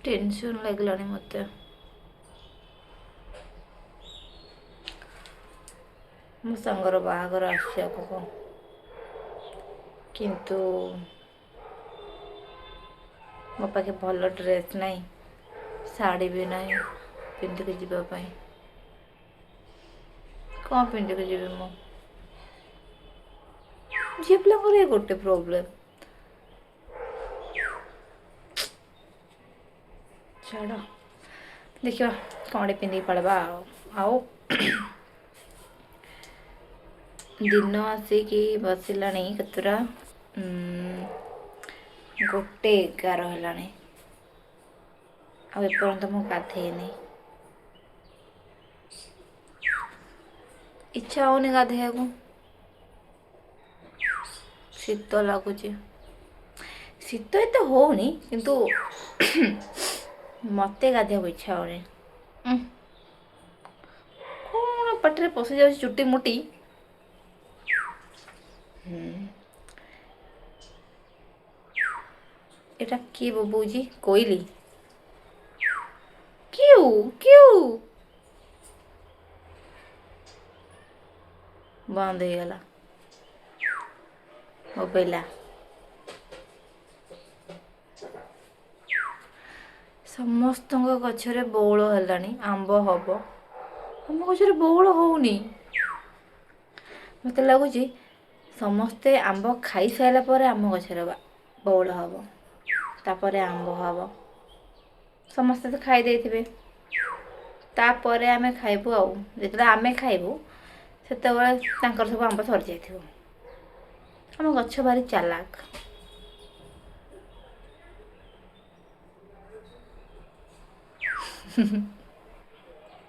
tension लगलानी मत मो सांगर बाहागर आगको किंतु मो पाखे भल ड्रेस नहीं शाड़ी भी नहीं पिंधिक जीवाई कौन पिंधिक जी मो झी पिला ये गोटे प्रोब्लेम छाड़ देखा कौन पिंधिक पड़वा आओ दिन आसिकी बसला कतरा 1:11 है आपर्यंत मु गाधेनी इच्छा होनी गाधे को शीत लगुच शीत एत होनी किंतु मत गाधे इच्छा होनी कौन पटे पशि जा चुटी मुटी एटा किए बोबूजी कोइली क्यों क्यों बंद हो गला मोबाइल समस्त गचरे बौल है आंब हम आम गचरे बौल होनी मत लगुच समस्ते आंब खाई सारा पर आम गचरे बौल हम तापर आंब हम समस्ते तो खाई देथिबे तापर आमे खाइबू आउ जिते आमे खाइबू सेते सब आंब सरी जाइथिबो आम गछ भारी चालाक